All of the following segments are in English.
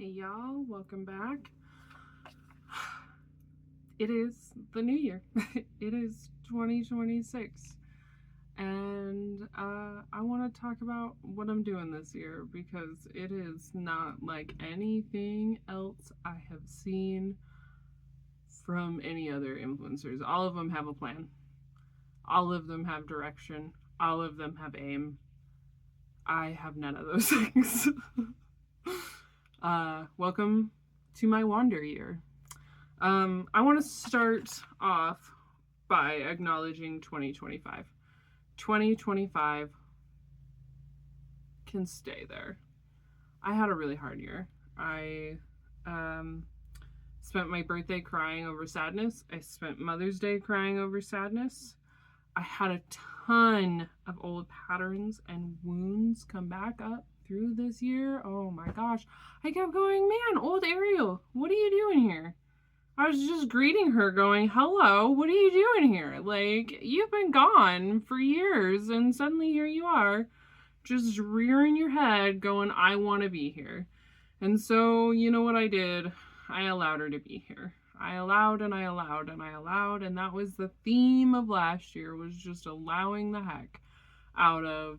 Hey y'all, welcome back. It is the new year. It is 2026. And I want to talk about what I'm doing this year because it is not like anything else I have seen from any other influencers. All of them have a plan, all of them have direction, all of them have aim. I have none of those things. Welcome to my wander year. I want to start off by acknowledging 2025. 2025 can stay there. I had a really hard year. I spent my birthday crying over sadness. I spent Mother's Day crying over sadness. I had a ton of old patterns and wounds come back up through this year. Oh my gosh. I kept going, man, old Ariel, what are you doing here? I was just greeting her going, hello, what are you doing here? Like, you've been gone for years and suddenly here you are, just rearing your head going, I want to be here. And so, you know what I did? I allowed her to be here. I allowed and I allowed and I allowed, and that was the theme of last year, was just allowing the heck out of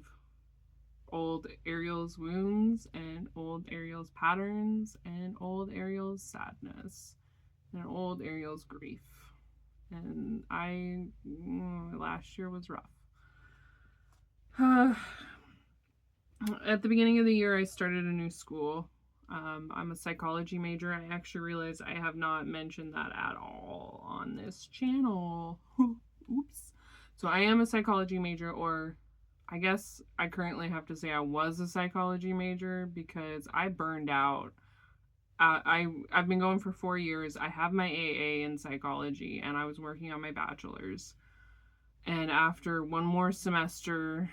old Ariel's wounds and old Ariel's patterns and old Ariel's sadness and old Ariel's grief. And last year was rough. At the beginning of the year, I started a new school. I'm a psychology major. I actually realized I have not mentioned that at all on this channel. Oops. So I am a psychology major, or I guess I currently have to say I was a psychology major because I burned out. I've been going for 4 years. I have my AA in psychology, and I was working on my bachelor's. And after one more semester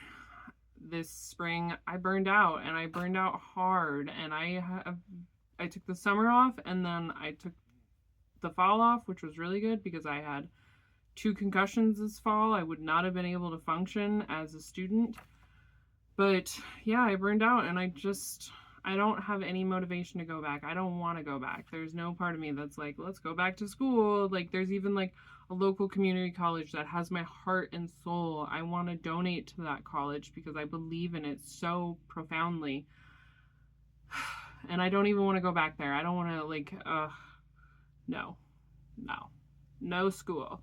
this spring, I burned out, and I burned out hard. And I took the summer off, and then I took the fall off, which was really good because I had 2 concussions this fall. I would not have been able to function as a student. But yeah, I burned out, and I don't have any motivation to go back. I don't want to go back. There's no part of me that's like, let's go back to school. Like, there's even like a local community college that has my heart and soul. I want to donate to that college because I believe in it so profoundly. And I don't even want to go back there. I don't want to no school.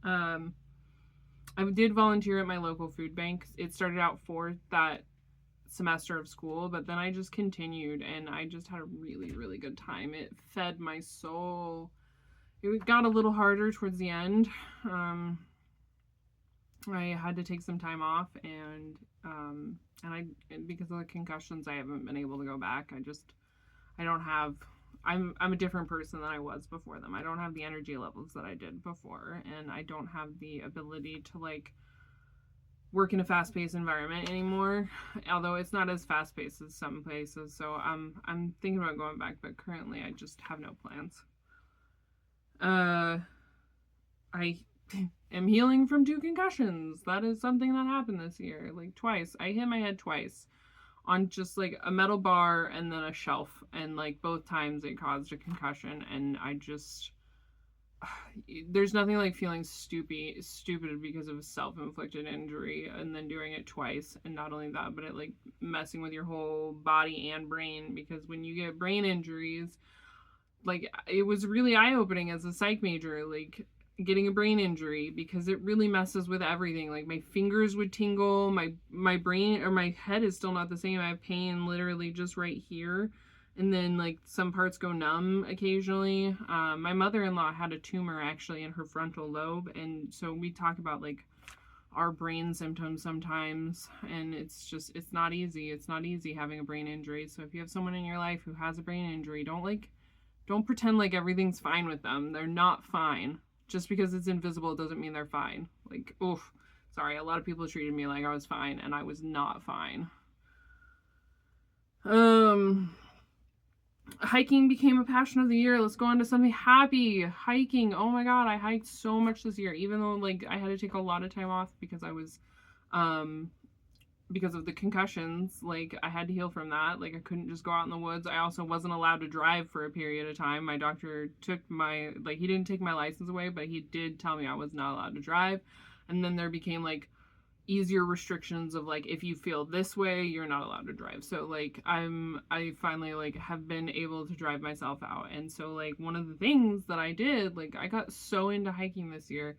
I did volunteer at my local food bank. It started out for that semester of school, but then I just continued, and I just had a really, really good time. It fed my soul. It got a little harder towards the end. I had to take some time off, and because of the concussions, I haven't been able to go back. I'm a different person than I was before them. I don't have the energy levels that I did before, and I don't have the ability to like work in a fast-paced environment anymore, although it's not as fast-paced as some places. So I'm thinking about going back, but currently I just have no plans. I am healing from 2 concussions. That is something that happened this year, like twice. I hit my head twice on just like a metal bar and then a shelf, and like both times it caused a concussion, and there's nothing like feeling stupid because of a self-inflicted injury and then doing it twice. And not only that, but it like messing with your whole body and brain, because when you get brain injuries, like, it was really eye-opening as a psych major, like getting a brain injury, because it really messes with everything. Like, my fingers would tingle, my brain or my head is still not the same. I have pain literally just right here, and then like some parts go numb occasionally. My mother-in-law had a tumor actually in her frontal lobe, and so we talk about like our brain symptoms sometimes, and it's not easy. It's not easy having a brain injury. So if you have someone in your life who has a brain injury, don't pretend like everything's fine with them. They're not fine. Just because it's invisible doesn't mean they're fine. Like, oof, sorry, a lot of people treated me like I was fine, and I was not fine. Hiking became a passion of the year. Let's go on to something happy. Hiking. Oh my god, I hiked so much this year, even though like I had to take a lot of time off because I was because of the concussions, like I had to heal from that. Like I couldn't just go out in the woods. I also wasn't allowed to drive for a period of time. My doctor took my, like, he didn't take my license away, but he did tell me I was not allowed to drive. And then there became like easier restrictions of like, if you feel this way, you're not allowed to drive. So like I finally like have been able to drive myself out. And so like one of the things that I did, like I got so into hiking this year.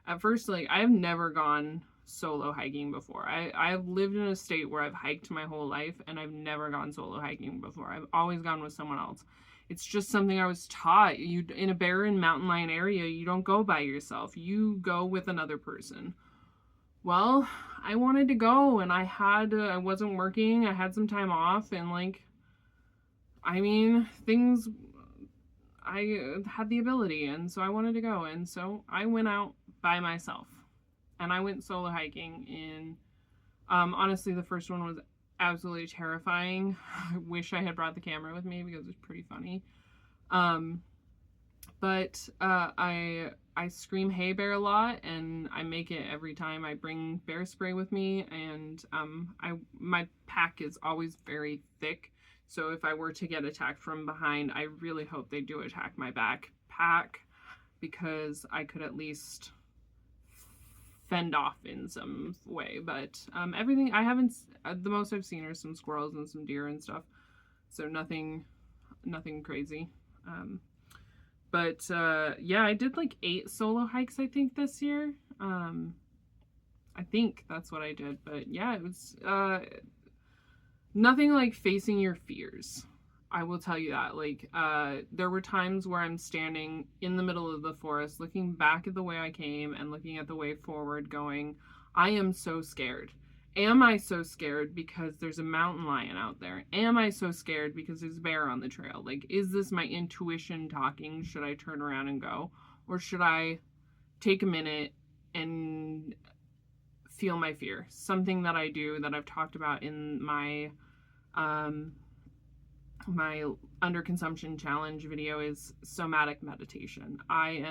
At first, like I have never gone solo hiking before. I've lived in a state where I've hiked my whole life and I've never gone solo hiking before. I've always gone with someone else. It's just something I was taught. You, in a barren mountain lion area, you don't go by yourself. You go with another person. Well, I wanted to go and I wasn't working. I had some time off and like I mean, things I had the ability and so I wanted to go and so I went out by myself. And I went solo hiking in honestly the first one was absolutely terrifying. I wish I had brought the camera with me because it's pretty funny. Um but I scream "Hey bear" a lot, and I make it every time. I bring bear spray with me, and my pack is always very thick. So if I were to get attacked from behind, I really hope they do attack my backpack because I could at least fend off in some way. But everything I haven't, the most I've seen are some squirrels and some deer and stuff. So nothing crazy. But yeah, I did like 8 solo hikes, I think, this year. I think that's what I did. But yeah, it was nothing like facing your fears. I will tell you that. Like, there were times where I'm standing in the middle of the forest, looking back at the way I came and looking at the way forward, going, I am so scared. Am I so scared because there's a mountain lion out there? Am I so scared because there's a bear on the trail? Like, is this my intuition talking? Should I turn around and go? Or should I take a minute and feel my fear? Something that I do that I've talked about in my my underconsumption challenge video is somatic meditation. I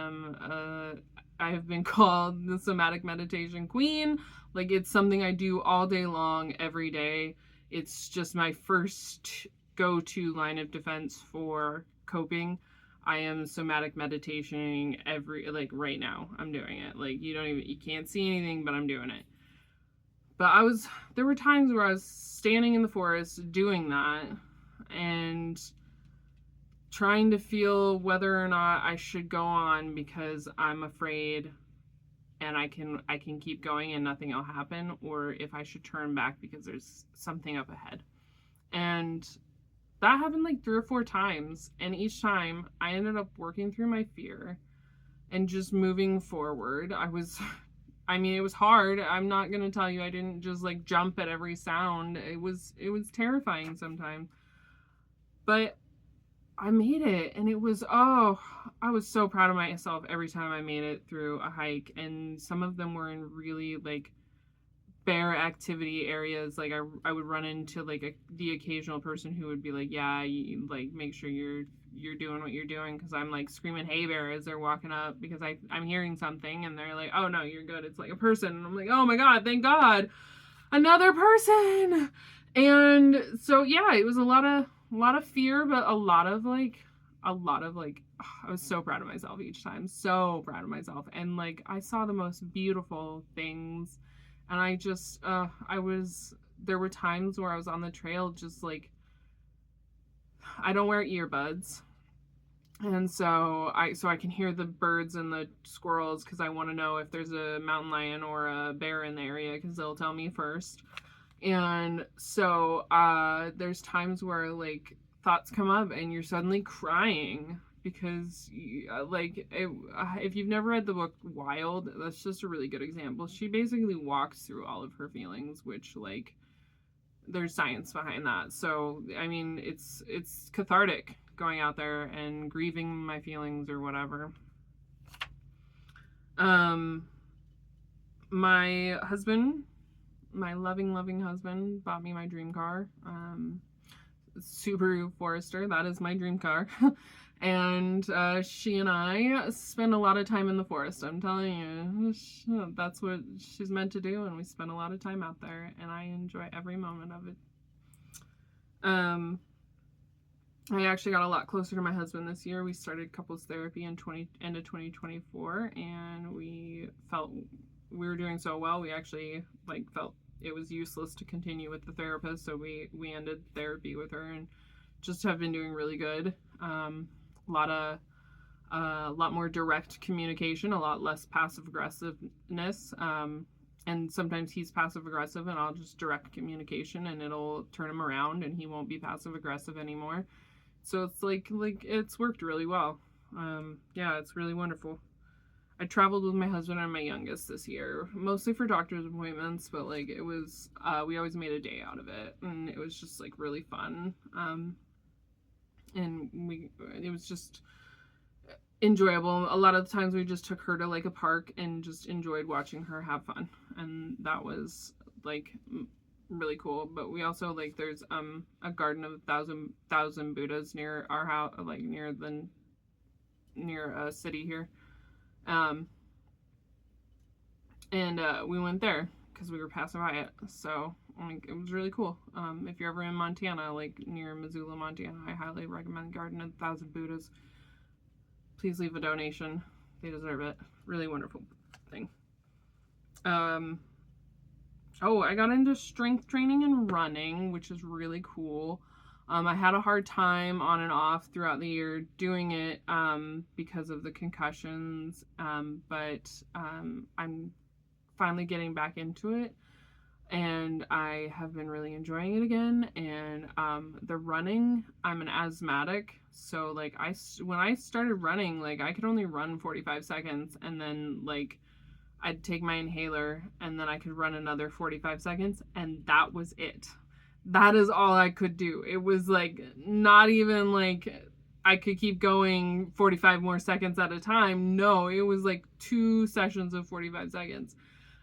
have been called the somatic meditation queen. Like, it's something I do all day long, every day. It's just my first go-to line of defense for coping. I am somatic meditating like right now. I'm doing it. Like, you can't see anything, but I'm doing it. But there were times where I was standing in the forest doing that and trying to feel whether or not I should go on because I'm afraid and I can keep going and nothing will happen, or if I should turn back because there's something up ahead. And that happened like 3 or 4 times, and each time I ended up working through my fear and just moving forward. It was hard. I'm not going to tell you I didn't just like jump at every sound. It was terrifying sometimes. But I made it, and it was, I was so proud of myself every time I made it through a hike, and some of them were in really, like, bear activity areas. Like, I would run into, like, the occasional person who would be like, yeah, you, like, make sure you're doing what you're doing, because I'm, like, screaming, "Hey, bear," as they're walking up, because I'm hearing something, and they're like, "Oh, no, you're good, it's, like, a person," and I'm like, "Oh, my God, thank God, another person!" And so, yeah, it was a lot of fear, but a lot of like I was so proud of myself each time. So proud of myself. And like I saw the most beautiful things, and I just there were times where I was on the trail just like, I don't wear earbuds. And so I can hear the birds and the squirrels because I want to know if there's a mountain lion or a bear in the area because they'll tell me first. And so there's times where like thoughts come up and you're suddenly crying because if you've never read the book Wild, that's just a really good example. She basically walks through all of her feelings, which like there's science behind that. So I mean, it's cathartic going out there and grieving my feelings or whatever. My husband, my loving husband, bought me my dream car. Subaru Forester. That is my dream car. And she and I spend a lot of time in the forest. I'm telling you, that's what she's meant to do, and we spend a lot of time out there, and I enjoy every moment of it. I actually got a lot closer to my husband this year. We started couples therapy in end of 2024, and we felt we were doing so well. We actually felt it was useless to continue with the therapist, so we ended therapy with her, and just have been doing really good. A lot more direct communication, a lot less passive aggressiveness. And sometimes he's passive aggressive, and I'll just direct communication, and it'll turn him around, and he won't be passive aggressive anymore. So it's like it's worked really well. Yeah, it's really wonderful. I traveled with my husband and my youngest this year, mostly for doctor's appointments, but it was we always made a day out of it, and it was just really fun. And it was just enjoyable. A lot of the times we just took her to a park and just enjoyed watching her have fun, and that was really cool. But we also there's a garden of thousand Buddhas near our house, near a city here, and we went there because we were passing by it. So it was really cool. If you're ever in Montana, near Missoula, Montana, I highly recommend Garden of Thousand Buddhas. Please leave a donation. They deserve it. Really wonderful thing. Oh, I got into strength training and running, which is really cool. I had a hard time on and off throughout the year doing it because of the concussions, but I'm finally getting back into it, and I have been really enjoying it again. And the running, I'm an asthmatic, so when I started running, I could only run 45 seconds, and then I'd take my inhaler, and then I could run another 45 seconds, and that was it. That is all I could do. It was not even I could keep going 45 more seconds at a time. No, it was 2 sessions of 45 seconds.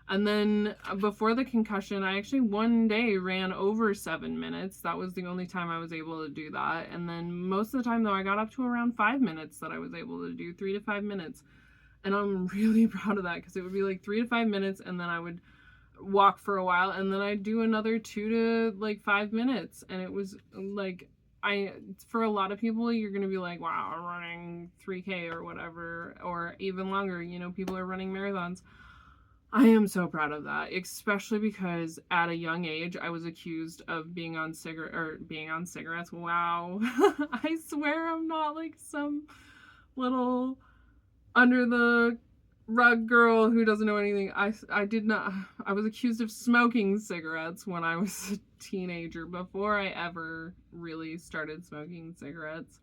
And then before the concussion, I actually one day ran over 7 minutes. That was the only time I was able to do that. And then most of the time, though, I got up to around 5 minutes that I was able to do, 3 to 5 minutes. And I'm really proud of that, because it would be 3 to 5 minutes, and then I would walk for a while, and then I'd do another 2 to 5 minutes. And it was for a lot of people, you're going to be like, wow, I'm running 3K or whatever, or even longer. People are running marathons. I am so proud of that, especially because at a young age, I was accused of being on cigarettes. Wow. I swear I'm not some little under the rug girl who doesn't know anything. I was accused of smoking cigarettes when I was a teenager, before I ever really started smoking cigarettes.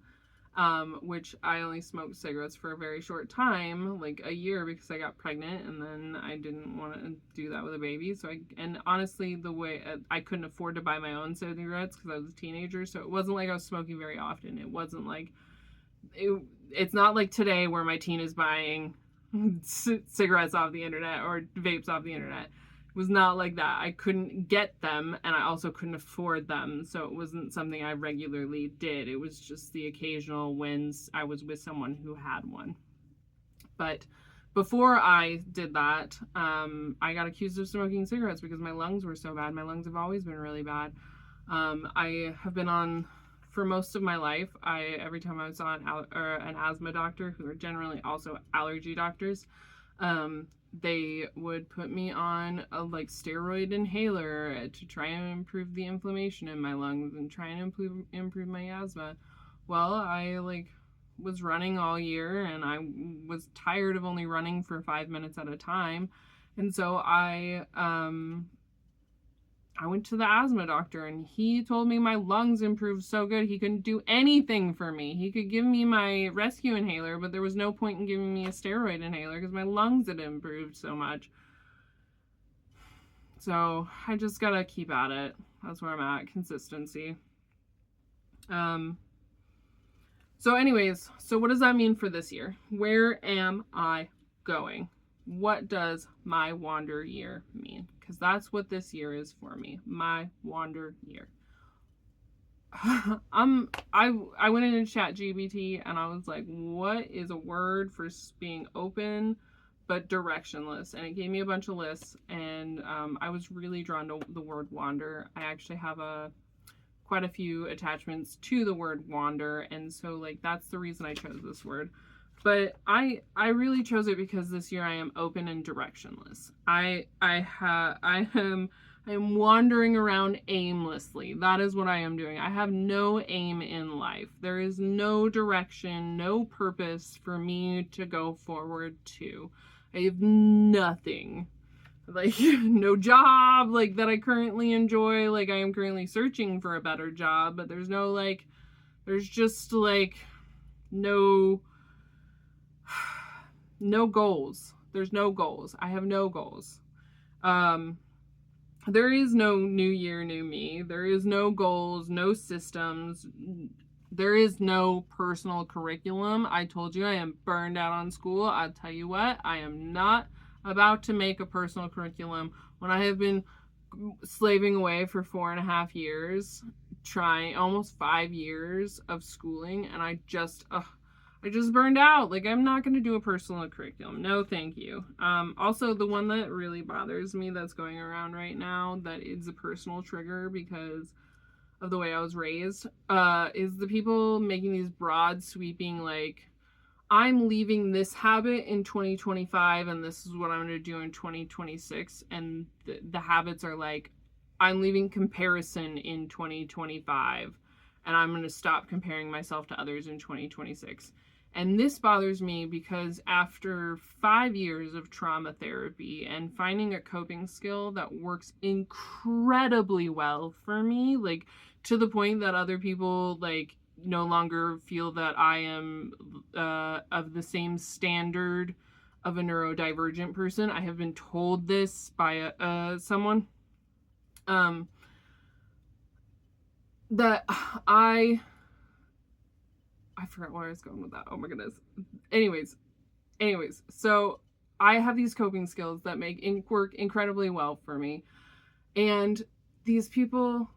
Which I only smoked cigarettes for a very short time, a year, because I got pregnant, and then I didn't want to do that with a baby. And honestly, the way I couldn't afford to buy my own cigarettes because I was a teenager, so it wasn't I was smoking very often. It wasn't it's not like today where my teen is buying cigarettes off the internet or vapes off the internet. It was not like that. I couldn't get them, and I also couldn't afford them, so it wasn't something I regularly did. It was just the occasional when I was with someone who had one. But before I did that, I got accused of smoking cigarettes because my lungs were so bad. My lungs have always been really bad. I have been on, for most of my life, every time I saw an asthma doctor, who are generally also allergy doctors, they would put me on a steroid inhaler to try and improve the inflammation in my lungs and try and improve my asthma. Well, I was running all year, and I was tired of only running for 5 minutes at a time, and so I went to the asthma doctor, and he told me my lungs improved so good he couldn't do anything for me. He could give me my rescue inhaler, but there was no point in giving me a steroid inhaler because my lungs had improved so much. So I just gotta keep at it. That's where I'm at. Consistency. So anyways, so what does that mean for this year? Where am I going? What does my wander year mean? Because that's what this year is for me. My wander year. I went into ChatGPT and I was like, what is a word for being open but directionless? And it gave me a bunch of lists, and I was really drawn to the word wander. I actually have quite a few attachments to the word wander, and so like that's the reason I chose this word. But I really chose it because this year I am open and directionless. I am wandering around aimlessly. That is what I am doing. I have no aim in life. There is no direction, no purpose for me to go forward to. I have nothing. Like no job like that I currently enjoy. Like I am currently searching for a better job, but there's just like no goals. There's no goals. I have no goals. There is no new year, new me. There is no goals, no systems. There is no personal curriculum. I told you I am burned out on school. I'll tell you what, I am not about to make a personal curriculum when I have been slaving away for 4.5 years, trying almost 5 years of schooling, and I just burned out. Like, I'm not going to do a personal curriculum. No, thank you. Also, the one that really bothers me that's going around right now that is a personal trigger because of the way I was raised, is the people making these broad sweeping, like, I'm leaving this habit in 2025 and this is what I'm going to do in 2026. And the habits are like, I'm leaving comparison in 2025 and I'm going to stop comparing myself to others in 2026. And this bothers me because after 5 years of trauma therapy and finding a coping skill that works incredibly well for me, like to the point that other people like no longer feel that I am of the same standard of a neurodivergent person. I have been told this by someone that I forgot where I was going with that. Oh my goodness. Anyways, so I have these coping skills that work incredibly well for me. And these people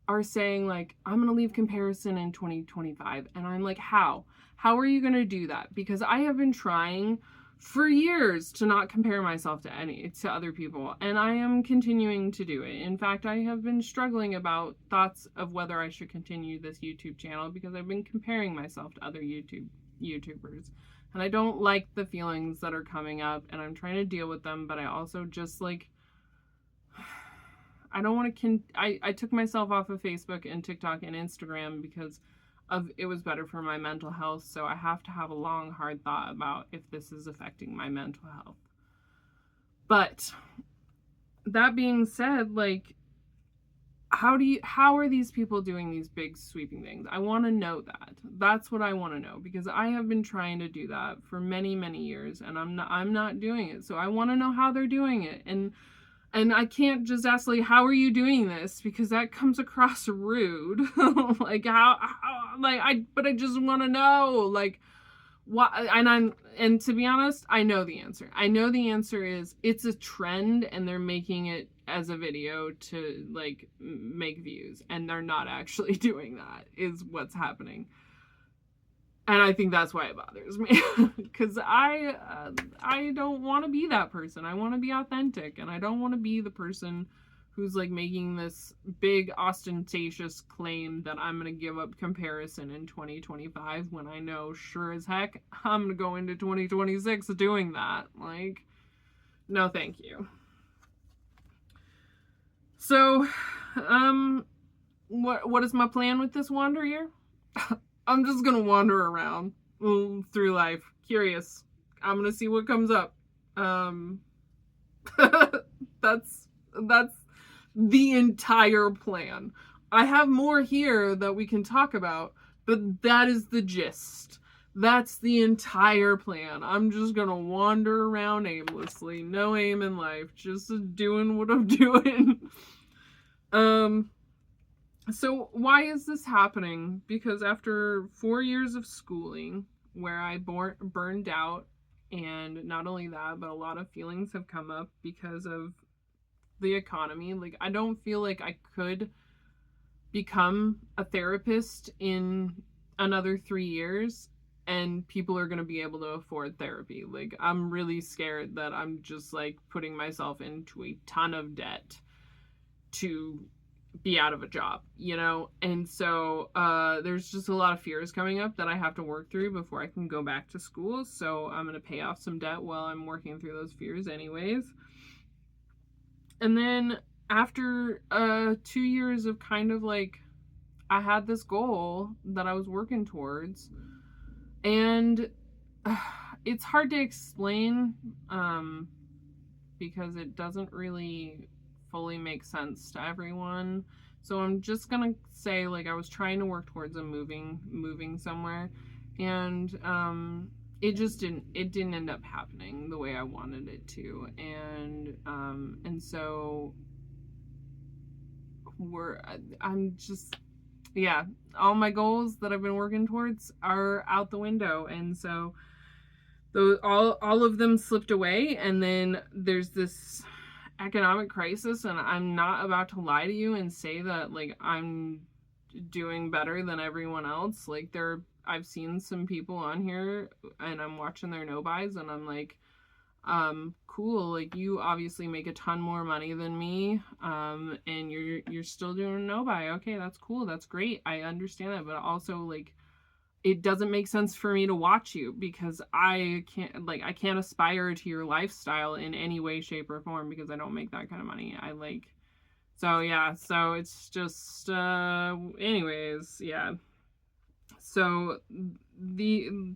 are saying like, I'm going to leave comparison in 2025. And I'm like, how? How are you going to do that? Because I have been trying for years to not compare myself to other people, and I am continuing to do it. In fact, I have been struggling about thoughts of whether I should continue this YouTube channel because I've been comparing myself to other YouTubers, and I don't like the feelings that are coming up, and I'm trying to deal with them, but I also just like I don't want to I took myself off of Facebook and TikTok and Instagram because it was better for my mental health, so I have to have a long, hard thought about if this is affecting my mental health. But that being said, like, how are these people doing these big sweeping things? I want to know that. That's what I want to know, because I have been trying to do that for many, many years, and I'm not doing it. So I want to know how they're doing it. And I can't just ask, like, how are you doing this? Because that comes across rude. Like, but I just want to know, like, what, and to be honest, I know the answer. I know the answer is it's a trend and they're making it as a video to, like, make views. And they're not actually doing that, is what's happening. And I think that's why it bothers me, because I don't want to be that person. I want to be authentic, and I don't want to be the person who's like making this big ostentatious claim that I'm going to give up comparison in 2025 when I know sure as heck I'm going to go into 2026 doing that. Like, no, thank you. So, what is my plan with this wander year? I'm just gonna wander around through life, curious. I'm gonna see what comes up. That's the entire plan. I have more here that we can talk about, but that is the gist. That's the entire plan. I'm just gonna wander around aimlessly, no aim in life, just doing what I'm doing. So why is this happening? Because after 4 years of schooling where I burned out, and not only that, but a lot of feelings have come up because of the economy. Like, I don't feel like I could become a therapist in another 3 years, and people are going to be able to afford therapy. Like, I'm really scared that I'm just like putting myself into a ton of debt to be out of a job, you know? And so there's just a lot of fears coming up that I have to work through before I can go back to school. So I'm going to pay off some debt while I'm working through those fears, anyways. And then after 2 years of kind of like, I had this goal that I was working towards, and it's hard to explain because it doesn't really fully make sense to everyone. So I'm just gonna say, like, I was trying to work towards a moving somewhere, and it didn't end up happening the way I wanted it to, and so I'm just, yeah, all my goals that I've been working towards are out the window, and so those all of them slipped away. And then there's this economic crisis, and I'm not about to lie to you and say that like I'm doing better than everyone else. Like, I've seen some people on here and I'm watching their no buys, and I'm like, cool, like, you obviously make a ton more money than me, and you're still doing a no buy. Okay, that's cool, that's great, I understand that, but also, like, it doesn't make sense for me to watch you because I can't aspire to your lifestyle in any way, shape, or form because I don't make that kind of money. So yeah, so it's just anyways, yeah. So the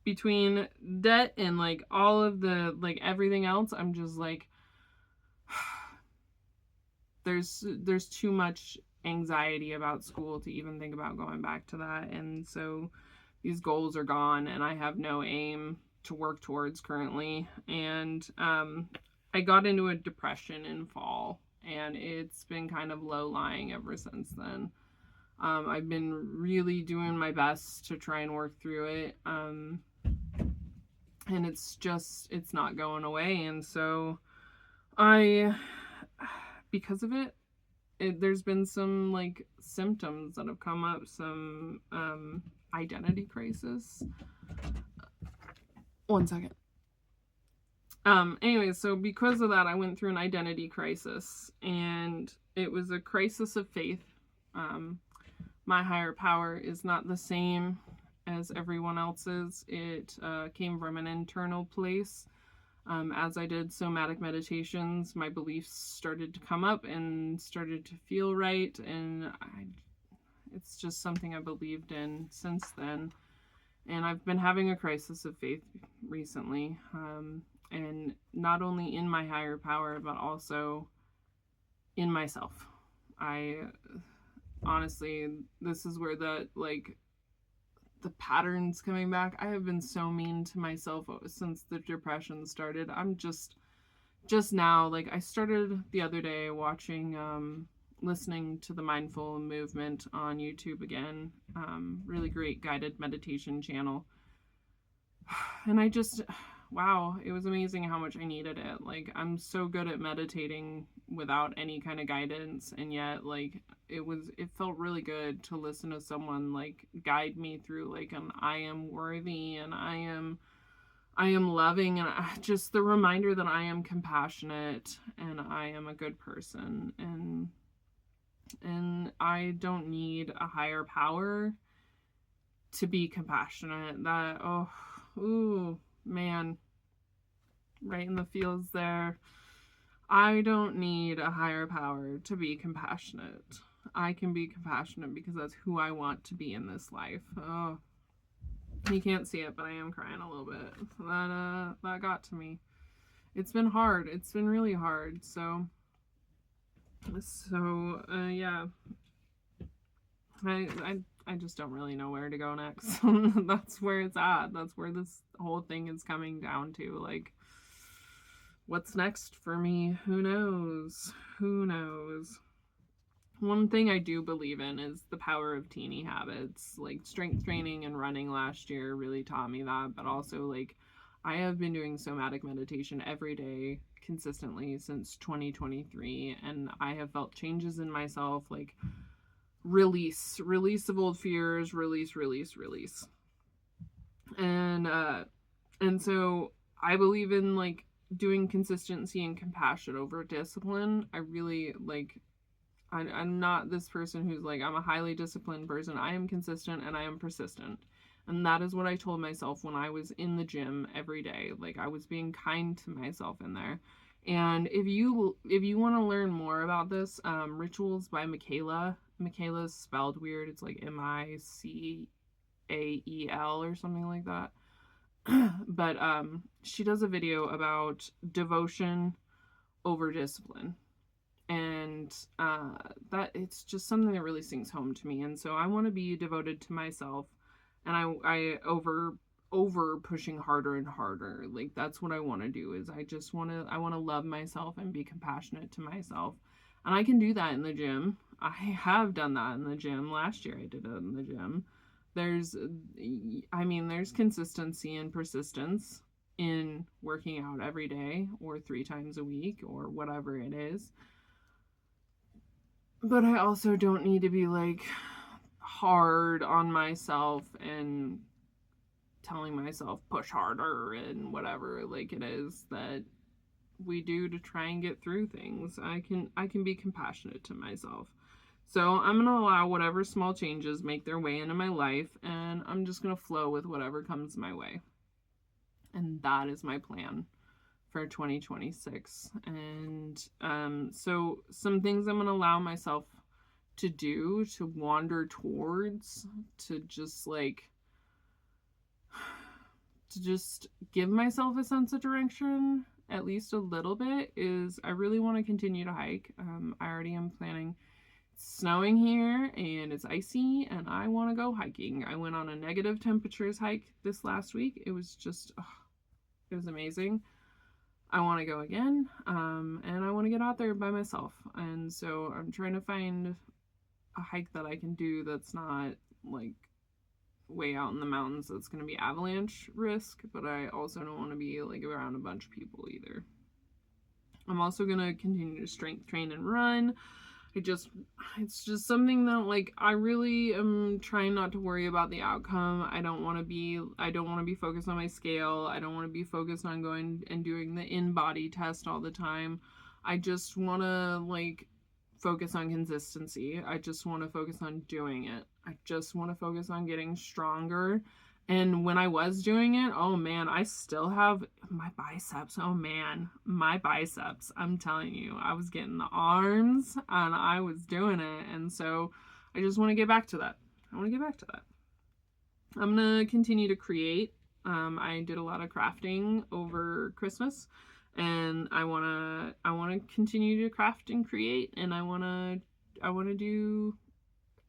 between debt and like all of the like everything else, I'm just like there's too much anxiety about school to even think about going back to that. And so these goals are gone and I have no aim to work towards currently. And I got into a depression in fall, and it's been kind of low lying ever since then. I've been really doing my best to try and work through it, and it's not going away. And so I, because of it, there's been some like symptoms that have come up, some identity crisis. One second. Anyway, so because of that, I went through an identity crisis, and it was a crisis of faith. My higher power is not the same as everyone else's. It came from an internal place. As I did somatic meditations, my beliefs started to come up and started to feel right, and it's just something I believed in since then. And I've been having a crisis of faith recently, and not only in my higher power, but also in myself. I honestly, this is where the patterns coming back. I have been so mean to myself since the depression started. I'm just now, like, I started the other day watching listening to the mindful movement on YouTube again. Really great guided meditation channel. And I just, wow, it was amazing how much I needed it. Like, I'm so good at meditating without any kind of guidance, and yet like it felt really good to listen to someone like guide me through like an I am worthy, and I am loving, and just the reminder that I am compassionate and I am a good person, and I don't need a higher power to be compassionate. That, oh, ooh, man, right in the feels there. I don't need a higher power to be compassionate. I can be compassionate because that's who I want to be in this life. Oh, you can't see it, but I am crying a little bit. That got to me. It's been hard. It's been really hard. So yeah. I just don't really know where to go next. That's where it's at. That's where this whole thing is coming down to. Like, what's next for me? Who knows? Who knows? One thing I do believe in is the power of teeny habits. Like, strength training and running last year really taught me that, but also like I have been doing somatic meditation every day consistently since 2023, and I have felt changes in myself. Like, release of old fears, release. And so I believe in like doing consistency and compassion over discipline. I really like, I'm not this person who's like, I'm a highly disciplined person. I am consistent and I am persistent. And that is what I told myself when I was in the gym every day. Like, I was being kind to myself in there. And if you want to learn more about this, Rituals by Michaela. Michaela's spelled weird. It's like Micael or something like that. But she does a video about devotion over discipline, and that it's just something that really sings home to me. And so I want to be devoted to myself, and I over pushing harder and harder. Like, that's what I want to do. Is I want to love myself and be compassionate to myself, and I can do that in the gym. I have done that in the gym. Last year I did it in the gym. There's consistency and persistence in working out every day or 3 times a week or whatever it is. But I also don't need to be like hard on myself and telling myself push harder and whatever like it is that we do to try and get through things. I can be compassionate to myself. So I'm going to allow whatever small changes make their way into my life, and I'm just going to flow with whatever comes my way. And that is my plan for 2026. And so some things I'm going to allow myself to do, to wander towards, to just give myself a sense of direction, at least a little bit, is I really want to continue to hike. I already am planning. It's snowing here and it's icy and I want to go hiking. I went on a negative temperatures hike this last week. It was just, it was amazing. I want to go again, and I want to get out there by myself. And so I'm trying to find a hike that I can do that's not like way out in the mountains that's going to be avalanche risk, but I also don't want to be like around a bunch of people either. I'm also going to continue to strength train and run. It's just something that like I really am trying not to worry about the outcome. I don't want to be focused on my scale. I don't want to be focused on going and doing the in-body test all the time. I just want to like focus on consistency. I just want to focus on doing it. I just want to focus on getting stronger. And when I was doing it, oh man, I still have my biceps. Oh man, my biceps. I'm telling you, I was getting the arms and I was doing it. And so I just want to get back to that. I'm going to continue to create. I did a lot of crafting over Christmas, and I want to continue to craft and create, and I want to do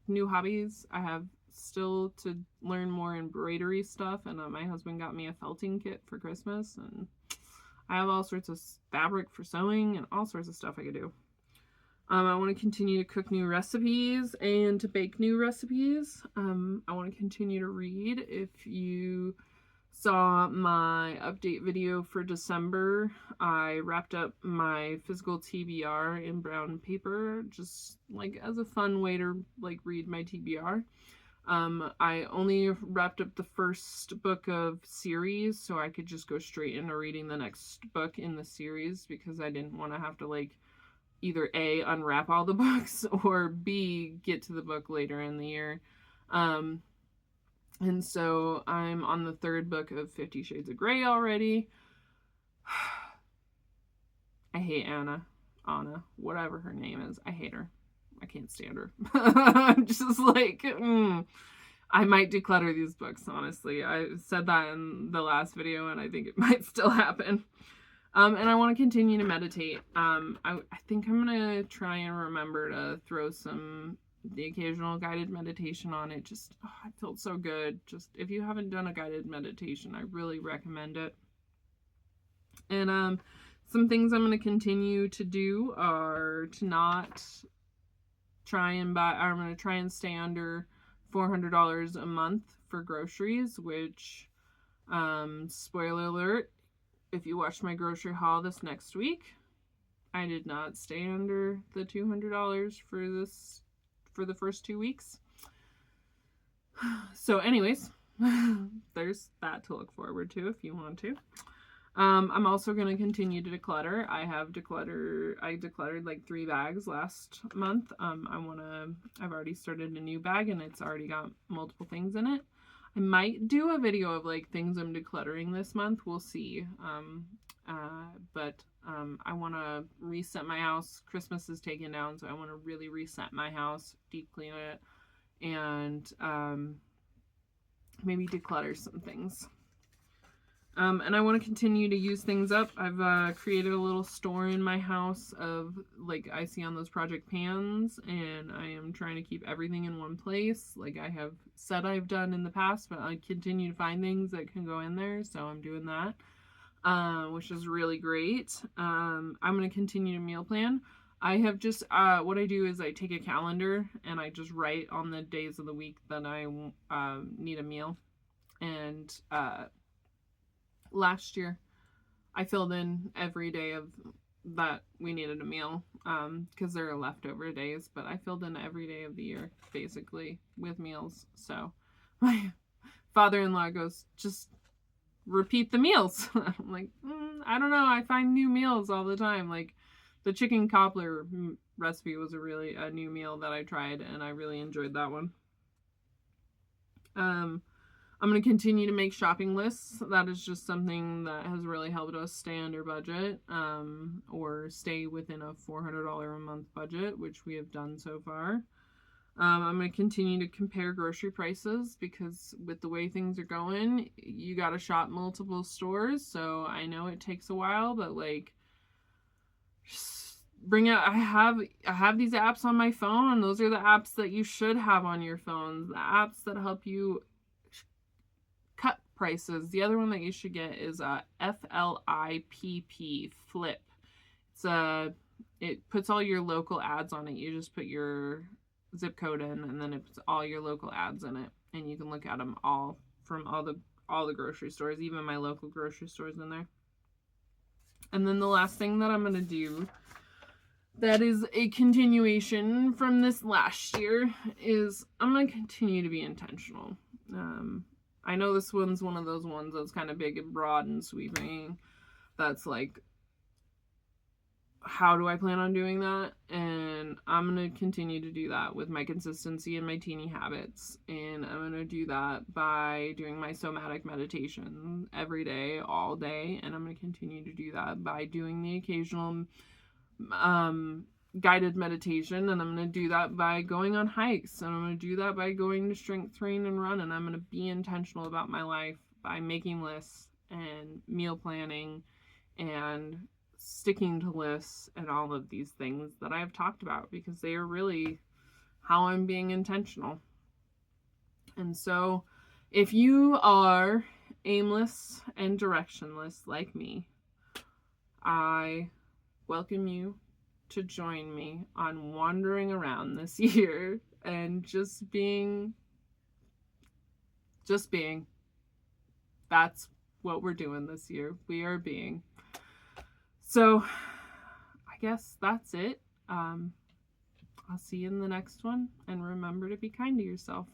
new hobbies. I have still to learn more embroidery stuff, and my husband got me a felting kit for Christmas, and I have all sorts of fabric for sewing and all sorts of stuff I could do. I want to continue to cook new recipes and to bake new recipes. I want to continue to read. If you saw my update video for December, I wrapped up my physical TBR in brown paper, just like as a fun way to like read my TBR. I only wrapped up the first book of series, so I could just go straight into reading the next book in the series, because I didn't want to have to like either A, unwrap all the books, or B, get to the book later in the year. And so I'm on the 3rd book of 50 Shades of Grey already. I hate Anna, whatever her name is. I hate her. I can't stand her. I'm just like, I might declutter these books, honestly. I said that in the last video, and I think it might still happen. And I want to continue to meditate. I think I'm going to try and remember to throw the occasional guided meditation on it. Just, it felt so good. Just, if you haven't done a guided meditation, I really recommend it. And some things I'm going to continue to do are to not try and buy, I'm going to try and stay under $400 a month for groceries, which, spoiler alert, if you watch my grocery haul this next week, I did not stay under the $200 for the first 2 weeks. So anyways, there's that to look forward to if you want to. I'm also going to continue to declutter. I decluttered like 3 bags last month. I've already started a new bag and it's already got multiple things in it. I might do a video of like things I'm decluttering this month. We'll see. But I want to reset my house. Christmas is taken down, so I want to really reset my house, deep clean it, and maybe declutter some things. And I want to continue to use things up. I've created a little store in my house of, like I see on those project pans, and I am trying to keep everything in one place, like I have said I've done in the past, but I continue to find things that can go in there, so I'm doing that, which is really great. I'm going to continue to meal plan. I have just, what I do is I take a calendar, and I just write on the days of the week that I need a meal, and last year I filled in every day of that we needed a meal, because there are leftover days, but I filled in every day of the year basically with meals. So my father-in-law goes, just repeat the meals. I'm like, I don't know, I find new meals all the time. Like the chicken cobbler recipe was a new meal that I tried, and I really enjoyed that one. I'm going to continue to make shopping lists. That is just something that has really helped us stay under budget, or stay within a $400 a month budget, which we have done so far. I'm going to continue to compare grocery prices, because with the way things are going, you got to shop multiple stores. So I know it takes a while, but like, bring out, I have these apps on my phone, and those are the apps that you should have on your phones, the apps that help you cut prices. The other one that you should get is FLIPP, Flip. It puts all your local ads on it. You just put your zip code in, and then it puts all your local ads in it, and you can look at them all from all the grocery stores, even my local grocery stores in there. And then the last thing that I'm going to do, that is a continuation from this last year, is I'm going to continue to be intentional. I know this one's one of those ones that's kind of big and broad and sweeping. That's like, how do I plan on doing that? And I'm going to continue to do that with my consistency and my teeny habits. And I'm going to do that by doing my somatic meditation every day, all day. And I'm going to continue to do that by doing the occasional guided meditation, and I'm going to do that by going on hikes, and I'm going to do that by going to strength train and run, and I'm going to be intentional about my life by making lists and meal planning and sticking to lists and all of these things that I've talked about, because they are really how I'm being intentional. And so if you are aimless and directionless like me, I welcome you to join me on wandering around this year and just being. That's what we're doing this year. We are being. So I guess that's it. I'll see you in the next one, and remember to be kind to yourself.